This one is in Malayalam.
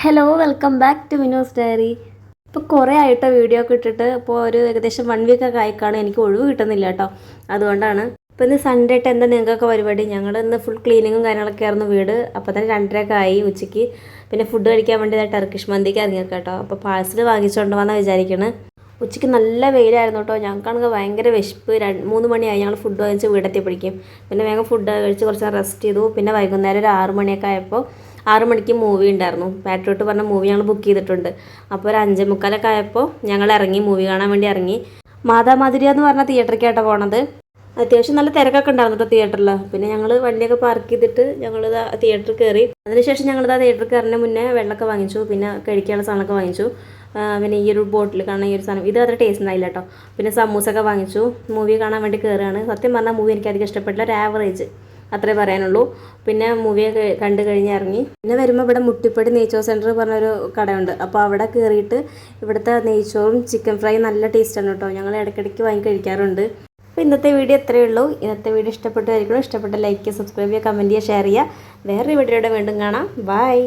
Hello welcome back to Vino's diary. ഇപ്പോൾ കുറേ ആയിട്ടോ വീഡിയോ ഒക്കെ ഇട്ടിട്ട് ഇപ്പോൾ ഒരു ഏകദേശം 1 വീക്കൊക്കെ ആയിക്കാണ്. എനിക്ക് ഒഴിവ് കിട്ടുന്നില്ല കേട്ടോ, അതുകൊണ്ടാണ്. ഇപ്പോൾ ഇന്ന് സൺഡേ ആയിട്ട് എന്താ നിങ്ങൾക്കൊക്കെ പരിപാടി? ഞങ്ങൾ ഇന്ന് ഫുൾ ക്ലീനിങ്ങും കാര്യങ്ങളൊക്കെ ആയിരുന്നു വീട്. അപ്പോൾ തന്നെ 2:30 ആയി ഉച്ചയ്ക്ക്. പിന്നെ ഫുഡ് കഴിക്കാൻ വേണ്ടി ടർക്കിഷ് മന്തിക്ക് ഇറങ്ങിയേക്കാം കേട്ടോ. അപ്പോൾ പാഴ്സൽ വാങ്ങിച്ചുകൊണ്ട് വന്നാൽ വിചാരിക്കണേ. ഉച്ചയ്ക്ക് നല്ല വെയിലായിരുന്നു കേട്ടോ. ഞങ്ങൾക്കാണെങ്കിൽ ഭയങ്കര വിശപ്പ്. 3 മണിയായി ഞങ്ങൾ ഫുഡ് വാങ്ങിച്ച് വീടെത്തിയപ്പോഴേക്കും. പിന്നെ വേഗം ഫുഡ് കഴിച്ച് കുറച്ച് റെസ്റ്റ് ചെയ്തു. പിന്നെ വൈകുന്നേരം ഒരു 6 മണിയൊക്കെ ആയപ്പോൾ 6 മണിക്ക് മൂവി ഉണ്ടായിരുന്നു. പാട്രിയോട്ട് പറഞ്ഞ മൂവി ഞങ്ങൾ ബുക്ക് ചെയ്തിട്ടുണ്ട്. അപ്പോൾ ഒരു 5:45 ആയപ്പോൾ ഞങ്ങൾ ഇറങ്ങി, മൂവി കാണാൻ വേണ്ടി ഇറങ്ങി. മാതാമാധുര്യ എന്ന് പറഞ്ഞ തിയേറ്ററിലേക്കാട്ടോ പോണത്. അത്യാവശ്യം നല്ല തിരക്കൊക്കെ ഉണ്ടായിരുന്നു കേട്ടോ തിയേറ്ററിൽ. പിന്നെ ഞങ്ങൾ വണ്ടിയൊക്കെ പാർക്ക് ചെയ്തിട്ട് ഞങ്ങൾ തിയേറ്ററിൽ കയറി. അതിനുശേഷം ഞങ്ങളിതാ തിയേറ്ററിൽ കയറുന്നതിന് മുന്നേ വെള്ളമൊക്കെ വാങ്ങിച്ചു, പിന്നെ കഴിക്കാനുള്ള സാധനമൊക്കെ വാങ്ങിച്ചു. പിന്നെ ഈ ഒരു ബോട്ടിൽ കാണാൻ ഈ ഒരു സാധനം ഇത് അത്ര ടേസ്റ്റ് ഉണ്ടായില്ല കേട്ടോ. പിന്നെ സമൂസൊക്കെ വാങ്ങിച്ചു. മൂവി കാണാൻ വേണ്ടി കയറുകയാണ്. സത്യം പറഞ്ഞാൽ മൂവി എനിക്ക് അധികം ഇഷ്ടപ്പെട്ടില്ല, ഒരു ആവറേജ് അത്രേ പറയാനുള്ളൂ. പിന്നെ മൂവിയൊക്കെ കണ്ടു കഴിഞ്ഞ് ഇറങ്ങി. പിന്നെ വരുമ്പോൾ ഇവിടെ മുട്ടിപ്പടി നെയ്ച്ചോർ സെൻറ്റർ പറഞ്ഞൊരു കടയുണ്ട്. അപ്പോൾ അവിടെ കയറിയിട്ട് ഇവിടുത്തെ നെയ്ച്ചോറും ചിക്കൻ ഫ്രൈ നല്ല ടേസ്റ്റാണ് കേട്ടോ. ഞങ്ങൾ ഇടയ്ക്കിടയ്ക്ക് വാങ്ങി കഴിക്കാറുണ്ട്. അപ്പോൾ ഇന്നത്തെ വീഡിയോ ഇത്രയേ ഉള്ളൂ. ഇന്നത്തെ വീഡിയോ ഇഷ്ടപ്പെട്ടായിരിക്കണം. ഇഷ്ടപ്പെട്ട ലൈക്ക് ചെയ്യുക, സബ്സ്ക്രൈബ് ചെയ്യുക, കമൻറ്റ് ചെയ്യുക, ഷെയർ ചെയ്യുക. വേറൊരു വീഡിയോയുടെ വീണ്ടും കാണാം. ബൈ.